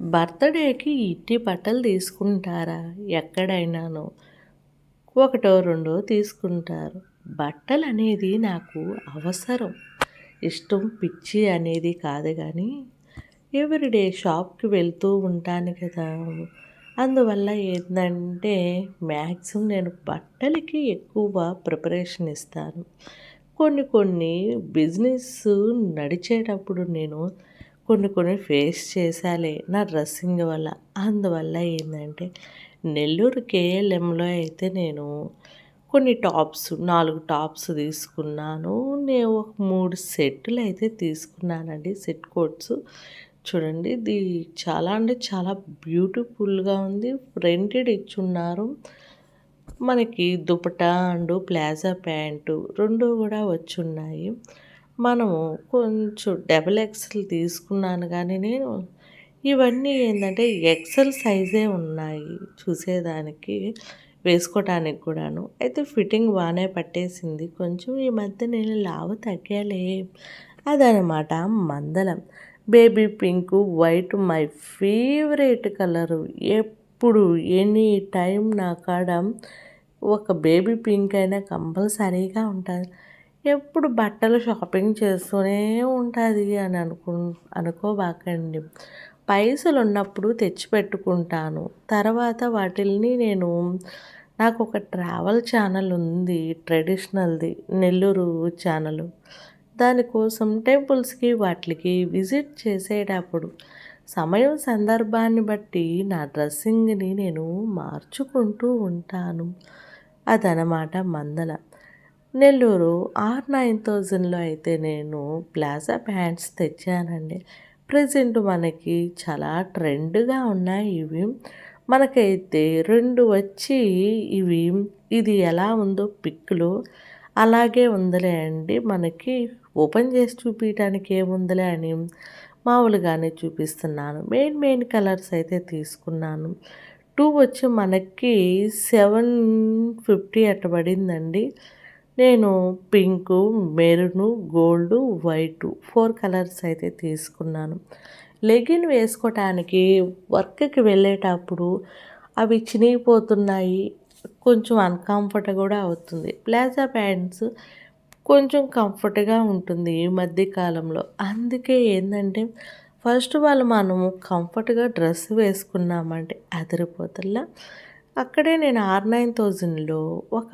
బర్త్‌డేకి ఇట్టి బట్టలు తీసుకుంటారా? ఎక్కడైనాను. ఒకటో, రెండో తీసుకుంటారు. బట్టలనేది నాకు అవసరం. ఇష్టం, పిచ్చి అనేది కాదు గానీ, ఎవ్రీడే షాప్‌కి వెళ్తూ ఉంటాను కదా! అందువల్ల ఏందంటే, మ్యాక్సిమం నేను బట్టలకి ఎక్కువ ప్రిపరేషన్ ఇస్తాను. కొన్ని కొన్ని బిజినెస్ నడిచేటప్పుడు నేను కొన్ని ఫేస్ చేశాలే నా డ్రెస్సింగ్ వల్ల. అందువల్ల ఏందంటే, నెల్లూరు కేఎల్ఎంలో అయితే నేను కొన్ని టాప్స్ 4 టాప్స్ తీసుకున్నాను. నేను ఒక 3 సెట్టులయితే తీసుకున్నానండి. సెట్ కోట్స్. చూడండి ఇది చాలా అంటే చాలా బ్యూటిఫుల్‌గా ఉంది. ప్రింటెడ్ ఇచ్చున్నారు. మనకి దుపట్టా అండ్ ప్లాజా ప్యాంటు 2 కూడా వచ్చున్నాయి. మనము కొంచెం డబుల్ ఎక్సెల్ తీసుకున్నాను గానీ నేను, ఇవన్నీ ఏందంటే ఎక్సెల్ సైజే ఉన్నాయి చూసేదానికి, వేసుకోవటానికి కూడాను. అయితే ఫిట్టింగ్ బానే పట్టేసింది. కొంచెం ఈ మధ్య నేను లావు తగ్గాలే. అదనమాట మందలం. Baby pink, white my favourite colour. ఎప్పుడు ఎనీ టైం నా కాడ ఒక బేబీ పింక్ అయినా కంపల్సరీగా ఉంటది. ఎప్పుడు బట్టలు షాపింగ్ చేస్తూనే ఉంటది అని అనుకోబాకండి. పైసలున్నప్పుడు తెచ్చిపెట్టుకుంటాను. తర్వాత వాటిల్ని నేను నాకొక ట్రావెల్ ఛానల్ ఉంది ట్రెడిషనల్‌ది నెల్లూరు ఛానలు. దానికోసం టెంపుల్స్‌కి వాటిలకి విజిట్ చేసేటప్పుడు సమయం సందర్భాన్ని బట్టి నా డ్రెస్సింగ్‌ని నేను మార్చుకుంటూ ఉంటాను. అదనమాట మందల. నెల్లూరు R9000లో అయితే నేను ప్లాజా ప్యాంట్స్ తెచ్చానండి. ప్రెజెంట్ మనకి చాలా ట్రెండ్‌గా ఉన్నాయి ఇవి. మనకైతే 2 వచ్చి ఇవి ఇది ఎలా ఉందో పిక్‌లో అలాగే ఉందిలే అండి. మనకి ఓపెన్ చేసి చూపియటానికి ఏముందిలే అని మామూలుగానే చూపిస్తున్నాను. మెయిన్ కలర్స్ అయితే తీసుకున్నాను. 2 వచ్చి మనకి 750 అట్ట పడిందండి. నేను pink, maroon, gold, white 4 colours అయితే తీసుకున్నాను. లెగిన్ వేసుకోవటానికి వర్క్‌కి వెళ్ళేటప్పుడు అవి చినిగిపోతున్నాయి. కొంచెం అన్‌కంఫర్ట్ కూడా అవుతుంది. ప్లాజా ప్యాంట్స్ కొంచెం కంఫర్ట్‌గా ఉంటుంది ఈ మధ్య కాలంలో. అందుకే ఏందంటే, ఫస్ట్ వాళ్ళు మనము కంఫర్ట్‌గా డ్రెస్ వేసుకున్నామంటే అదిరిపోతల్లా. అక్కడే నేను R9000లో ఒక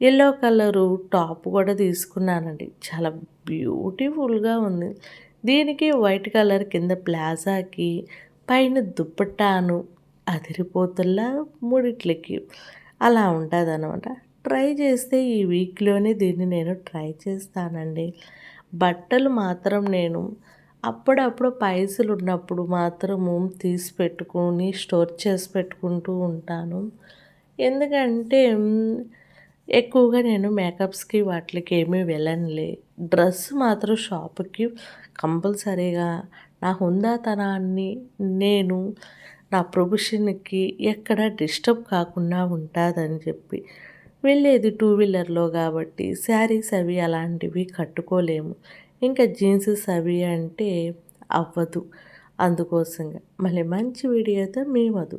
యెల్లో కలరు టాప్ కూడా తీసుకున్నానండి. చాలా బ్యూటిఫుల్‌గా ఉంది. దీనికి వైట్ కలర్ కింద ప్లాజాకి పైన దుప్పట్టాను అదిరిపోతల్లా మూడిట్లకి. అలా ఉంటదనమాట. ట్రై చేస్తే ఈ వీక్‌లోనే దీన్ని నేను ట్రై చేస్తానండి. బట్టలు మాత్రం నేను అప్పుడప్పుడు పైసలున్నప్పుడు మాత్రము తీసి పెట్టుకొని స్టోర్ చేసి పెట్టుకుంటూ ఉంటాను. ఎందుకంటే ఎక్కువగా నేను మేకప్స్‌కి వాటిలకి ఏమీ వెళ్ళనులే. డ్రెస్ మాత్రం షాప్‌కి కంపల్సరీగా నా హుందాతనాన్ని నేను నా ప్రొఫెషన్‌కి ఎక్కడ డిస్టర్బ్ కాకుండా ఉంటాదని చెప్పి వెళ్ళేది టూ వీలర్‌లో కాబట్టి శారీస్ అవి అలాంటివి కట్టుకోలేము. ఇంకా జీన్సెస్ అవి అంటే అవ్వదు. అందుకోసంగా. మళ్ళీ మంచి వీడియోతో మీ మధు.